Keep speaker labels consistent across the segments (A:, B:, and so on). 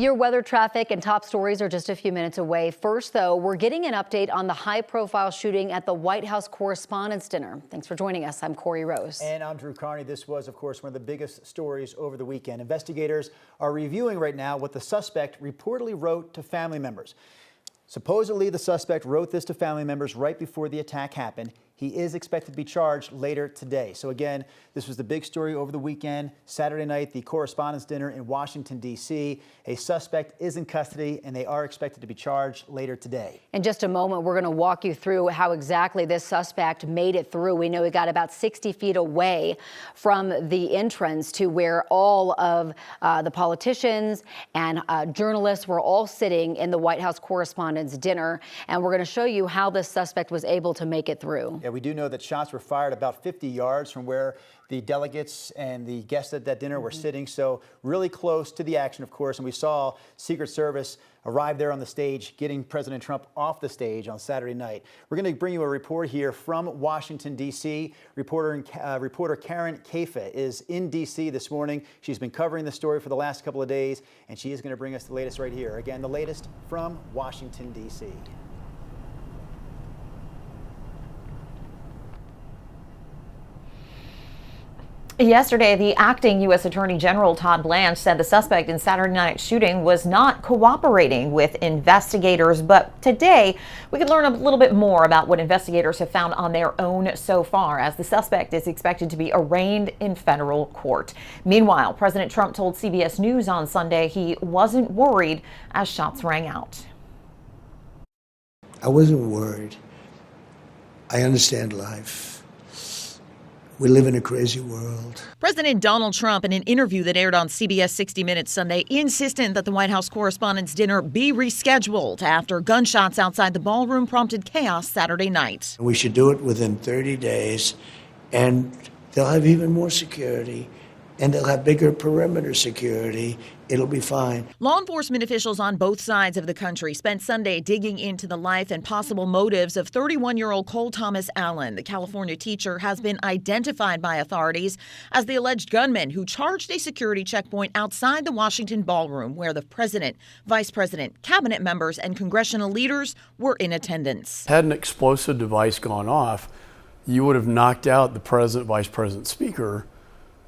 A: Your weather, traffic, and top stories are just a few minutes away. First, though, we're getting an update on the high-profile shooting at the White House Correspondents' Dinner. Thanks for joining us. I'm Corey Rose.
B: And I'm Drew Carney. This was, of course, one of the biggest stories over the weekend. Investigators are reviewing right now what the suspect reportedly wrote to family members. Supposedly, the suspect wrote this to family members right before the attack happened. He is expected to be charged later today. So again, this was the big story over the weekend. Saturday night, the Correspondents' Dinner in Washington, D.C. A suspect is in custody, and they are expected to be charged later today.
A: In just a moment, we're going to walk you through how exactly this suspect made it through. We know he got about 60 feet away from the entrance to where all of the politicians and journalists were all sitting in the White House Correspondents' Dinner. And we're going to show you how this suspect was able to make it through.
B: Yeah, we do know that shots were fired about 50 yards from where the delegates and the guests at that dinner were sitting, so really close to the action, of course. And we saw Secret Service arrive there on the stage, getting President Trump off the stage on Saturday night. We're going to bring you a report here from Washington, D.C. Reporter Karen Kafa is in D.C. this morning. She's been covering the story for the last couple of days, and she is going to bring us the latest right here. Again, the latest from Washington, D.C.
C: Yesterday, the acting U.S. Attorney General Todd Blanche said the suspect in Saturday night's shooting was not cooperating with investigators. But today, we could learn a little bit more about what investigators have found on their own so far, as the suspect is expected to be arraigned in federal court. Meanwhile, President Trump told CBS News on Sunday he wasn't worried as shots rang out.
D: I wasn't worried. I understand life. We live in a crazy world.
E: President Donald Trump, in an interview that aired on CBS 60 Minutes Sunday, insisted that the White House Correspondents' Dinner be rescheduled after gunshots outside the ballroom prompted chaos Saturday night.
D: We should do it within 30 days, and they'll have even more security, and they'll have bigger perimeter security. It'll be fine.
E: Law enforcement officials on both sides of the country spent Sunday digging into the life and possible motives of 31-year-old Cole Thomas Allen. The California teacher has been identified by authorities as the alleged gunman who charged a security checkpoint outside the Washington ballroom, where the president, vice president, cabinet members, and congressional leaders were in attendance.
F: Had an explosive device gone off, you would have knocked out the president, vice president, speaker,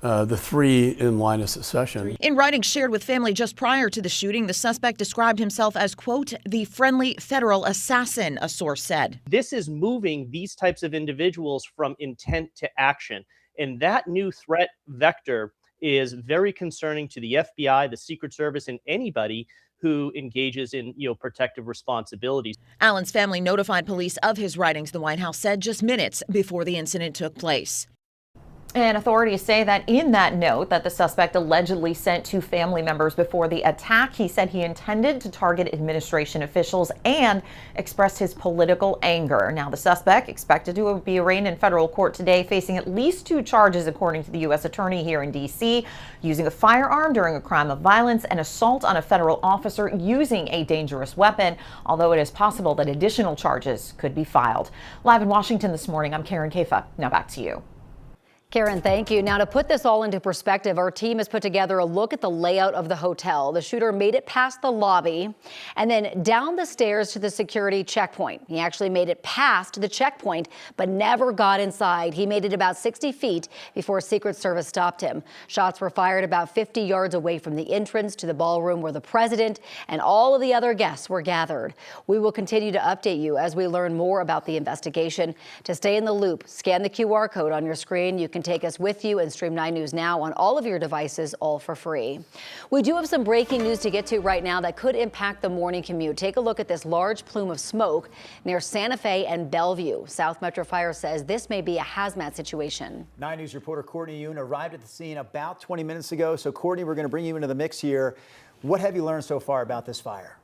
F: the three in line of succession.
E: In writing shared with family just prior to the shooting, the suspect described himself as, quote, the friendly federal assassin, a source said.
G: This is moving these types of individuals from intent to action. And that new threat vector is very concerning to the FBI, the Secret Service, and anybody who engages in, protective responsibilities.
E: Allen's family notified police of his writings, the White House said, just minutes before the incident took place.
C: And authorities say that in that note that the suspect allegedly sent to family members before the attack, he said he intended to target administration officials and expressed his political anger. Now, the suspect expected to be arraigned in federal court today, facing at least 2 charges, according to the U.S. Attorney here in D.C., using a firearm during a crime of violence and assault on a federal officer using a dangerous weapon, although it is possible that additional charges could be filed. Live in Washington this morning, I'm Karen Kafa. Now back to you.
A: Karen, thank you. Now, to put this all into perspective, our team has put together a look at the layout of the hotel. The shooter made it past the lobby and then down the stairs to the security checkpoint. He actually made it past the checkpoint, but never got inside. He made it about 60 feet before Secret Service stopped him. Shots were fired about 50 yards away from the entrance to the ballroom where the president and all of the other guests were gathered. We will continue to update you as we learn more about the investigation. To stay in the loop, scan the QR code on your screen. You can take us with you and stream 9 News Now on all of your devices, all for free. We do have some breaking news to get to right now that could impact the morning commute. Take a look at this large plume of smoke near Santa Fe and Bellevue. South Metro Fire says this may be a hazmat situation.
B: 9 News reporter Courtney Yoon arrived at the scene about 20 minutes ago. So, Courtney, we're going to bring you into the mix here. What have you learned so far about this fire?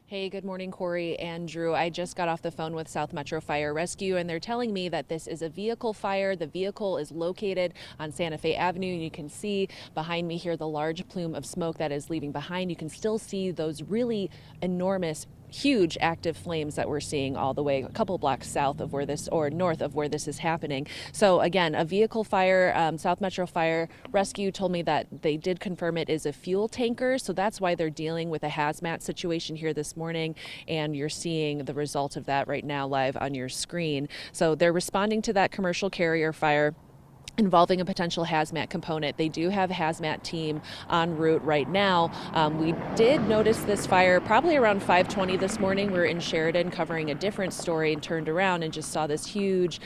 H: Hey, good morning, Corey and Drew. I just got off the phone with South Metro Fire Rescue, and they're telling me that this is a vehicle fire. The vehicle is located on Santa Fe Avenue, and you can see behind me here the large plume of smoke that is leaving behind. You can still see those really enormous huge active flames that we're seeing all the way a couple blocks south of where this, or north of where this is happening. So again, a vehicle fire. South Metro Fire Rescue told me that they did confirm it is a fuel tanker, so that's why they're dealing with a hazmat situation here this morning, and you're seeing the result of that right now live on your screen. So they're responding to that commercial carrier fire involving a potential hazmat component. They do have a hazmat team en route right now. We did notice this fire probably around 5:20 this morning. We were in Sheridan covering a different story and turned around and just saw this huge,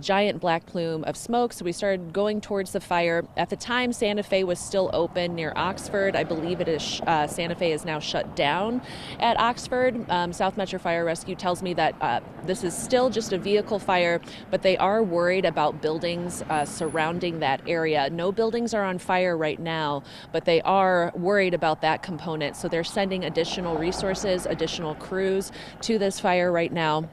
H: giant black plume of smoke. So we started going towards the fire. At the time, Santa Fe was still open near Oxford. I believe it is Santa Fe is now shut down at Oxford. South Metro Fire Rescue tells me that this is still just a vehicle fire, but they are worried about buildings surrounding that area. No buildings are on fire right now, but they are worried about that component. So they're sending additional resources, additional crews to this fire right now.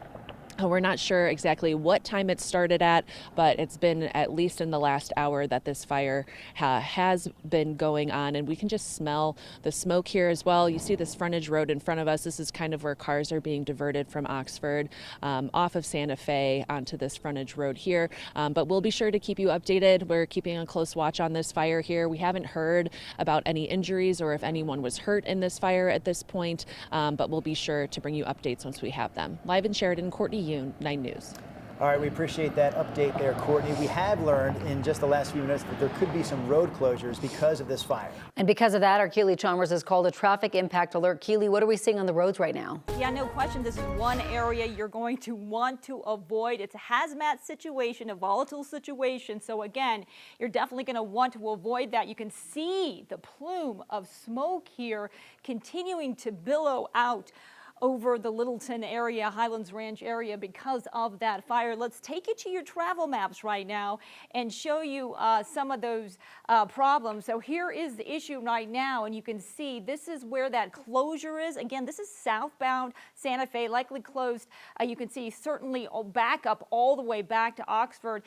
H: We're not sure exactly what time it started at, but it's been at least in the last hour that this fire has been going on, and we can just smell the smoke here as well. You see this frontage road in front of us. This is kind of where cars are being diverted from Oxford off of Santa Fe onto this frontage road here. But we'll be sure to keep you updated. We're keeping a close watch on this fire here. We haven't heard about any injuries or if anyone was hurt in this fire at this point, but we'll be sure to bring you updates once we have them. Live in Sheridan, Courtney Yoon, 9 News.
B: All right, we appreciate that update there, Courtney. We have learned in just the last few minutes that there could be some road closures because of this fire.
A: And because of that, our Keely Chalmers has called a traffic impact alert. Keely, what are we seeing on the roads right now?
I: Yeah, no question. This is one area you're going to want to avoid. It's a hazmat situation, a volatile situation. So again, you're definitely going to want to avoid that. You can see the plume of smoke here continuing to billow out over the Littleton area, Highlands Ranch area, because of that fire. Let's take you to your travel maps right now and show you some of those problems. So here is the issue right now, and you can see this is where that closure is. Again, this is southbound Santa Fe, likely closed. You can see certainly back up all the way back to Oxford.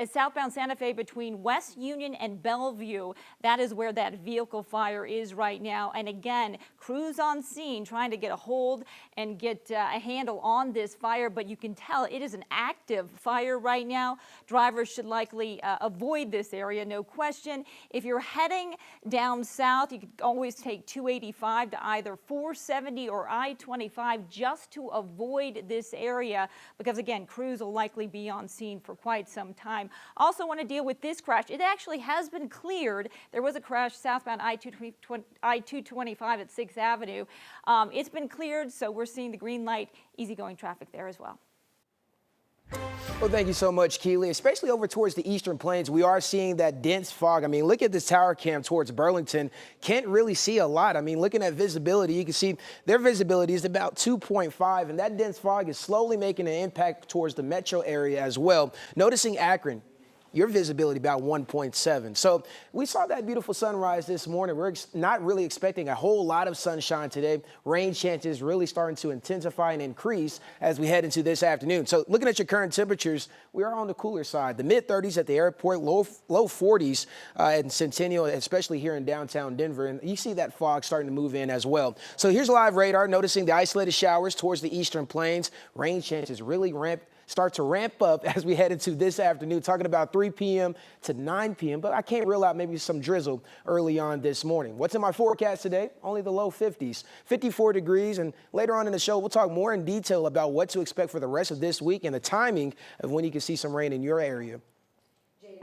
I: Southbound Santa Fe between West Union and Bellevue, that is where that vehicle fire is right now. And again, crews on scene trying to get a hold and get a handle on this fire, but you can tell it is an active fire right now. Drivers should likely avoid this area, no question. If you're heading down south, you could always take 285 to either 470 or I-25 just to avoid this area, because again, crews will likely be on scene for quite some time. Also want to deal with this crash. It actually has been cleared. There was a crash southbound I-225 at 6th Avenue. It's been cleared, so we're seeing the green light, easygoing traffic there as well.
J: Well, thank you so much, Keely. Especially over towards the Eastern Plains, we are seeing that dense fog. I mean, look at this tower cam towards Burlington. Can't really see a lot. I mean, looking at visibility, you can see their visibility is about 2.5, and that dense fog is slowly making an impact towards the metro area as well. Noticing Akron, your visibility about 1.7. So we saw that beautiful sunrise this morning. We're not really expecting a whole lot of sunshine today. Rain chances really starting to intensify and increase as we head into this afternoon. So looking at your current temperatures, we are on the cooler side. The mid-30s at the airport, low 40s in Centennial, especially here in downtown Denver. And you see that fog starting to move in as well. So here's live radar, noticing the isolated showers towards the Eastern Plains. Rain chances really start to ramp up as we head into this afternoon, talking about 3 p.m. to 9 p.m., but I can't rule out maybe some drizzle early on this morning. What's in my forecast today? Only the low 50s, 54 degrees, and later on in the show, we'll talk more in detail about what to expect for the rest of this week and the timing of when you can see some rain in your area.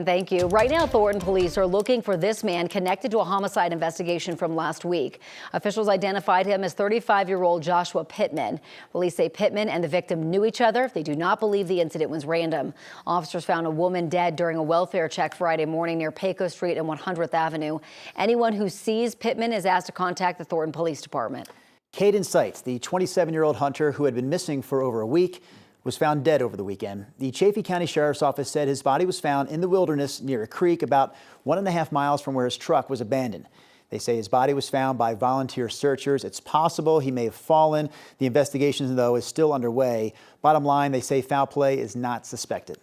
A: Thank you. Right now, Thornton police are looking for this man connected to a homicide investigation from last week. Officials identified him as 35-year-old Joshua Pittman. Police say Pittman and the victim knew each other. They do not believe the incident was random. Officers found a woman dead during a welfare check Friday morning near Pecos Street and 100th Avenue. Anyone who sees Pittman is asked to contact the Thornton Police Department.
B: Caden Seitz, the 27-year-old hunter who had been missing for over a week, was found dead over the weekend. The Chaffee County Sheriff's Office said his body was found in the wilderness near a creek about 1.5 miles from where his truck was abandoned. They say his body was found by volunteer searchers. It's possible he may have fallen. The investigation, though, is still underway. Bottom line, they say foul play is not suspected.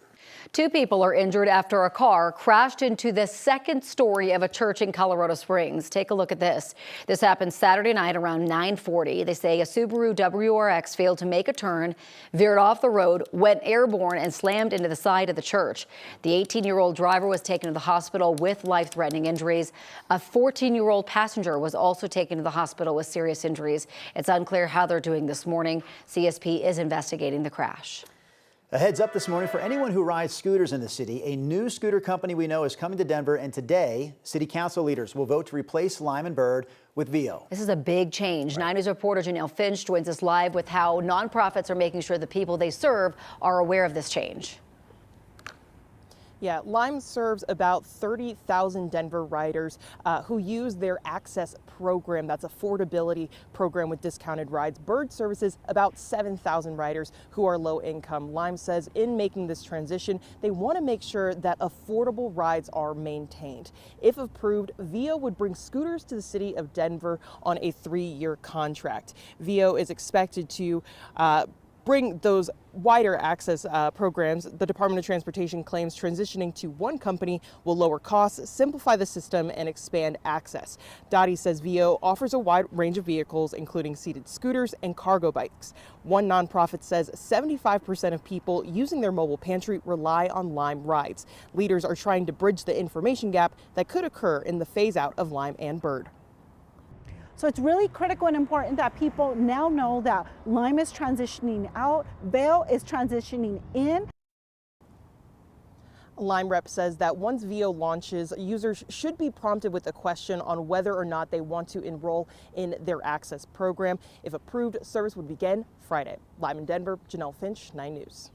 A: Two people are injured after a car crashed into the second story of a church in Colorado Springs. Take a look at this. This happened Saturday night around 9:40. They say a Subaru WRX failed to make a turn, veered off the road, went airborne, and slammed into the side of the church. The 18-year-old driver was taken to the hospital with life-threatening injuries. A 14-year-old passenger was also taken to the hospital with serious injuries. It's unclear how they're doing this morning. CSP is investigating the crash.
B: A heads up this morning for anyone who rides scooters in the city. A new scooter company we know is coming to Denver, and today, city council leaders will vote to replace Lime and Bird with Vio.
A: This is a big change. 9 News reporter Janelle Finch joins us live with how nonprofits are making sure the people they serve are aware of this change.
K: Yeah, Lime serves about 30,000 Denver riders who use their Access program. That's affordability program with discounted rides. Bird services about 7,000 riders who are low income. Lime says in making this transition, they want to make sure that affordable rides are maintained. If approved, Vio would bring scooters to the city of Denver on a 3-year contract. Vio is expected to bring those wider access programs. The Department of Transportation claims transitioning to one company will lower costs, simplify the system, and expand access. Dottie says Vio offers a wide range of vehicles, including seated scooters and cargo bikes. One nonprofit says 75% of people using their mobile pantry rely on Lime rides. Leaders are trying to bridge the information gap that could occur in the phase out of Lime and Bird.
L: So it's really critical and important that people now know that Lime is transitioning out, Vio is transitioning in.
K: Lime rep says that once Vio launches, users should be prompted with a question on whether or not they want to enroll in their Access program. If approved, service would begin Friday. Live in Denver, Janelle Finch, 9 News.